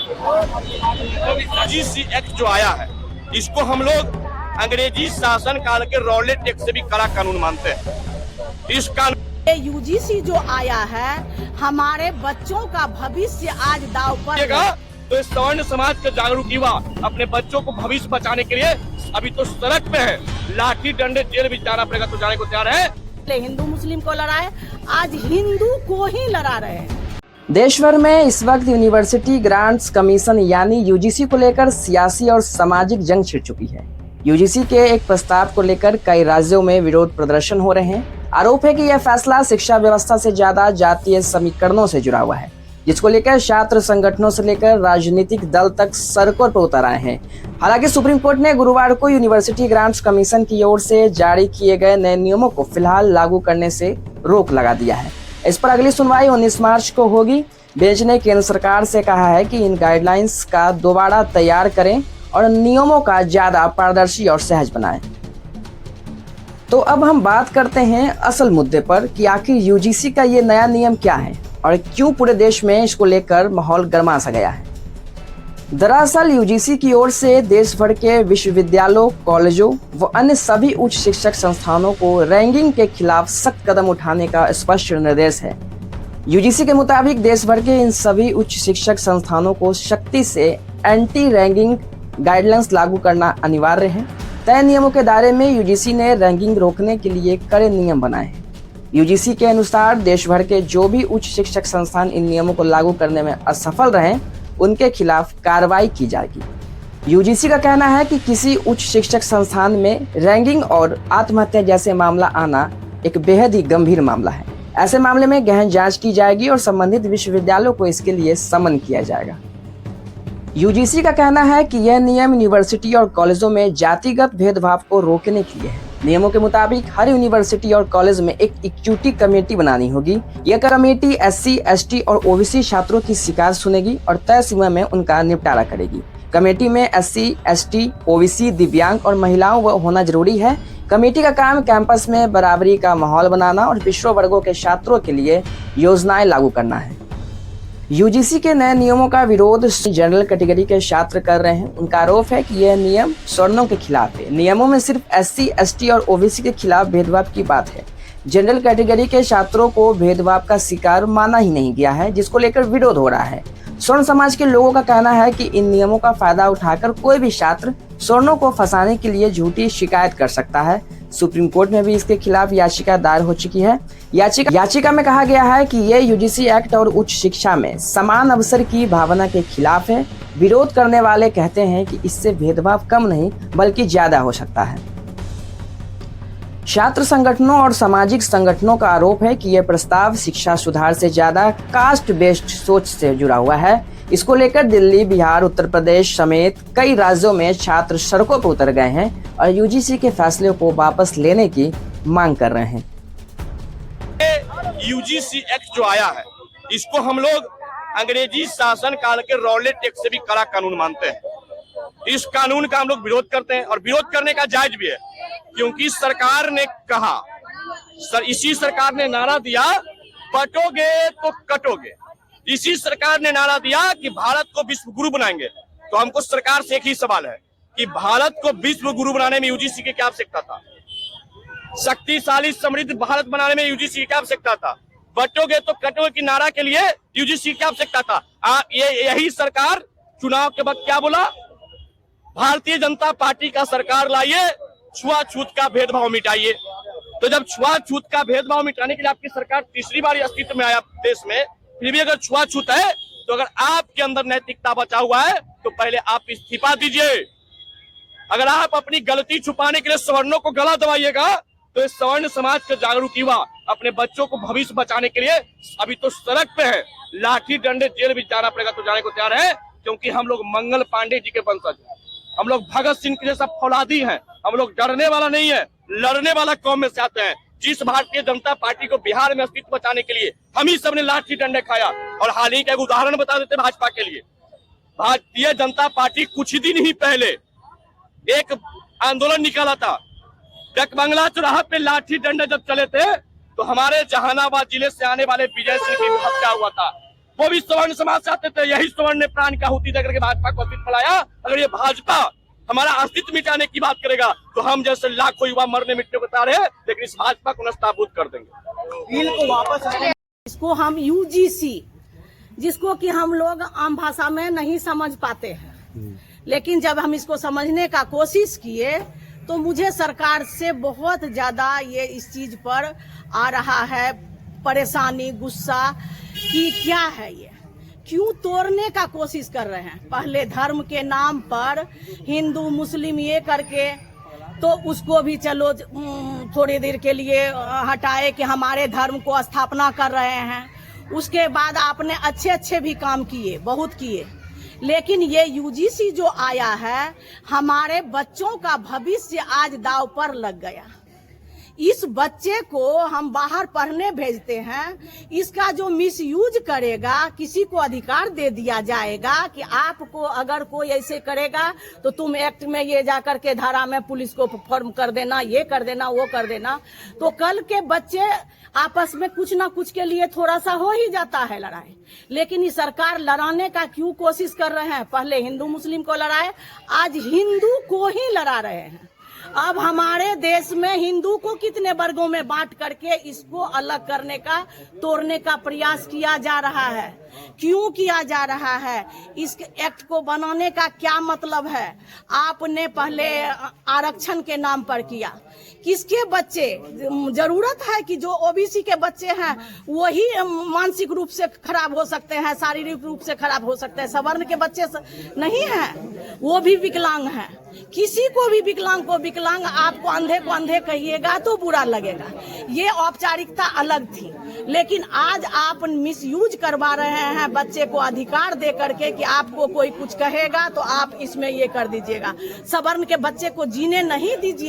UGC act जो आया है, इसको हम लोग अंग्रेजी शासन काल के रॉलेट एक्ट से भी कड़ा कानून मानते हैं। इस कानून यूजीसी जो आया है, हमारे बच्चों का भविष्य आज दाव पर है। तो इस सवर्ण समाज के जागरूक युवा अपने बच्चों को भविष्य बचाने के लिए अभी तो सड़क पे है, लाठी डंडे जेल भी जाना पड़ेगा तो जाने को तैयार है। हिंदू मुस्लिम को लड़ाए, आज हिंदू को ही लड़ा रहे हैं। देश भर में इस वक्त यूनिवर्सिटी ग्रांट्स कमीशन यानी यूजीसी को लेकर सियासी और सामाजिक जंग छिड़ चुकी है। यूजीसी के एक प्रस्ताव को लेकर कई राज्यों में विरोध प्रदर्शन हो रहे हैं। आरोप है कि यह फैसला शिक्षा व्यवस्था से ज्यादा जातीय समीकरणों से जुड़ा हुआ है, जिसको लेकर छात्र संगठनों से लेकर राजनीतिक दल तक सड़कों पर उतर आए हैं। हालांकि सुप्रीम कोर्ट ने गुरुवार को यूनिवर्सिटी ग्रांट्स कमीशन की ओर से जारी किए गए नए नियमों को फिलहाल लागू करने से रोक लगा दिया है। इस पर अगली सुनवाई 19 मार्च को होगी। बेंच ने केंद्र सरकार से कहा है कि इन गाइडलाइंस का दोबारा तैयार करें और नियमों का ज्यादा पारदर्शी और सहज बनाएं। तो अब हम बात करते हैं असल मुद्दे पर कि आखिर यूजीसी का ये नया नियम क्या है और क्यों पूरे देश में इसको लेकर माहौल गर्मा सा गया है। दरअसल यूजीसी की ओर से देश भर के विश्वविद्यालयों, कॉलेजों व अन्य सभी उच्च शिक्षक संस्थानों को रैंकिंग के खिलाफ सख्त कदम उठाने का स्पष्ट निर्देश है। यूजीसी के मुताबिक देश भर के इन सभी उच्च शिक्षक संस्थानों को सख्ती से एंटी रैंकिंग गाइडलाइंस लागू करना अनिवार्य है। तय नियमों के दायरे में यूजीसी ने रैंकिंग रोकने के लिए कड़े नियम बनाए हैं। यूजीसी के अनुसार देश भर के जो भी उच्च शिक्षक संस्थान इन नियमों को लागू करने में असफल रहे, उनके खिलाफ कार्रवाई की जाएगी। यूजीसी का कहना है कि किसी उच्च शिक्षक संस्थान में रैंकिंग और आत्महत्या जैसे मामला आना एक बेहद ही गंभीर मामला है। ऐसे मामले में गहन जांच की जाएगी और संबंधित विश्वविद्यालयों को इसके लिए समन किया जाएगा। यूजीसी का कहना है कि यह नियम यूनिवर्सिटी और कॉलेजों में जातिगत भेदभाव को रोकने के लिए है। नियमों के मुताबिक हर यूनिवर्सिटी और कॉलेज में एक इक्विटी कमेटी बनानी होगी। यह कमेटी एससी, एसटी और ओबीसी छात्रों की शिकायत सुनेगी और तय सीमा में उनका निपटारा करेगी। कमेटी में एससी, एसटी, ओबीसी, दिव्यांग और महिलाओं होना जरूरी है। कमेटी का काम कैंपस में बराबरी का माहौल बनाना और पिछड़ों वर्गों के छात्रों के लिए योजनाएं लागू करना है। यूजीसी के नए नियमों का विरोध जनरल कैटेगरी के छात्र कर रहे हैं। उनका आरोप है कि यह नियम सवर्णों के खिलाफ है। नियमों में सिर्फ एससी, एसटी और ओबीसी के खिलाफ भेदभाव की बात है। जनरल कैटेगरी के छात्रों को भेदभाव का शिकार माना ही नहीं गया है, जिसको लेकर विरोध हो रहा है। स्वर्ण समाज के लोगों का कहना है कि इन नियमों का फायदा उठाकर कोई भी छात्र स्वर्णों को फंसाने के लिए झूठी शिकायत कर सकता है। सुप्रीम कोर्ट में भी इसके खिलाफ याचिका दायर हो चुकी है। याचिका में कहा गया है कि यह यूजीसी एक्ट और उच्च शिक्षा में समान अवसर की भावना के खिलाफ है। विरोध करने वाले कहते हैं कि इससे भेदभाव कम नहीं बल्कि ज्यादा हो सकता है। छात्र संगठनों और सामाजिक संगठनों का आरोप है कि यह प्रस्ताव शिक्षा सुधार से ज्यादा कास्ट बेस्ड सोच से जुड़ा हुआ है। इसको लेकर दिल्ली, बिहार, उत्तर प्रदेश समेत कई राज्यों में छात्र सड़कों पर उतर गए हैं और यूजीसी के फैसले को वापस लेने की मांग कर रहे हैं। यूजीसी एक्ट जो आया है, इसको हम लोग अंग्रेजी शासन काल के रॉलेट एक्ट से भी कड़ा कानून मानते हैं। इस कानून का हम लोग विरोध करते हैं और विरोध करने का जायज भी है, क्योंकि सरकार ने कहा, इसी सरकार ने नारा दिया, बटोगे तो कटोगे। इसी सरकार ने नारा दिया कि भारत को विश्व गुरु बनाएंगे। तो हमको सरकार से एक ही सवाल है कि भारत को विश्व गुरु बनाने में यूजीसी की क्या आवश्यकता था? शक्तिशाली समृद्ध भारत बनाने में यूजीसी की क्या आवश्यकता था? बटोगे तो कटोगे की नारा के लिए यूजीसी की क्या आवश्यकता था? यही सरकार चुनाव के वक्त क्या बोला? भारतीय जनता पार्टी का सरकार लाइए, छुआछूत का भेदभाव मिटाइए। तो जब छुआछूत का भेदभाव मिटाने के लिए आपकी सरकार तीसरी बार अस्तित्व में आया देश में, फिर भी अगर छुआछूत है, तो अगर आपके अंदर नैतिकता बचा हुआ है तो पहले आप इस्तीफा दीजिए। अगर आप अपनी गलती छुपाने के लिए सवर्णों को गला दबाइएगा, तो इस सवर्ण समाज के जागरूक युवा अपने बच्चों को भविष्य बचाने के लिए अभी तो सड़क पे है, लाठी डंडे जेल भी जाना पड़ेगा तो जाने को तैयार है। क्योंकि हम लोग मंगल पांडे जी के वंशज हैं, हम लोग भगत सिंह के जैसा फौलादी हैं। हम लोग डरने वाला नहीं है, लड़ने वाला कौम में से आते हैं। जिस भारतीय जनता पार्टी को बिहार में अस्तित्व बचाने के लिए हम ही सबने लाठी डंडे खाया। और हाल ही का एक उदाहरण बता देते भाजपा के लिए। भारतीय जनता पार्टी कुछ ही दिन ही पहले एक आंदोलन निकाला था। डकबंगला चौराहा पे लाठी डंडे जब चले थे, तो हमारे जहानाबाद जिले से आने वाले विजय सिंह की हत्या हुआ था। वो भी सवर्ण समाज से आते थे, यही सवर्ण ने प्राण की आहुति देकर के भाजपा को अस्तित्व लाया। अगर ये भाजपा हमारा अस्तित्व मिटाने की बात करेगा तो हम जैसे लाखों युवा मरने मिटने को तैयार है, लेकिन इस भाजपा को नस्ताबूद कर देंगे। बिल को वापस इसको हम यूजीसी, जिसको कि हम लोग आम भाषा में नहीं समझ पाते हैं, लेकिन जब हम इसको समझने का कोशिश किए तो मुझे सरकार से बहुत ज्यादा ये इस चीज पर आ रहा है परेशानी, गुस्सा कि क्या है ये, क्यों तोड़ने का कोशिश कर रहे हैं। पहले धर्म के नाम पर हिंदू मुस्लिम ये करके तो उसको भी चलो थोड़ी देर के लिए हटाए कि हमारे धर्म को स्थापना कर रहे हैं। उसके बाद आपने अच्छे अच्छे भी काम किए, बहुत किए, लेकिन ये यूजीसी जो आया है हमारे बच्चों का भविष्य आज दांव पर लग गया। इस बच्चे को हम बाहर पढ़ने भेजते हैं, इसका जो मिसयूज करेगा, किसी को अधिकार दे दिया जाएगा कि आपको अगर कोई ऐसे करेगा तो तुम एक्ट में ये जाकर के धारा में पुलिस को फॉर्म कर देना, ये कर देना, वो कर देना। तो कल के बच्चे आपस में कुछ ना कुछ के लिए थोड़ा सा हो ही जाता है लड़ाई, लेकिन ये सरकार लड़ाने का क्यों कोशिश कर रहे हैं। पहले हिंदू मुस्लिम को लड़ाए, आज हिंदू को ही लड़ा रहे हैं। अब हमारे देश में हिंदू को कितने वर्गों में बांट करके इसको अलग करने का, तोड़ने का प्रयास किया जा रहा है। क्यों किया जा रहा है? इस एक्ट को बनाने का क्या मतलब है? आपने पहले आरक्षण के नाम पर किया, किसके बच्चे, जरूरत है कि जो ओबीसी के बच्चे हैं वही मानसिक रूप से खराब हो सकते हैं, शारीरिक रूप से खराब हो सकते हैं, सवर्ण के बच्चे नहीं हैं, वो भी विकलांग हैं। किसी को भी विकलांग को विकलांग, आपको अंधे को अंधे कहिएगा तो बुरा लगेगा। ये औपचारिकता अलग थी, लेकिन आज आप मिसयूज करवा रहे हैं बच्चे को अधिकार दे करके कि आपको कोई कुछ कहेगा तो आप इसमें ये कर दीजिएगा। सवर्ण के बच्चे को जीने नहीं दीजिए।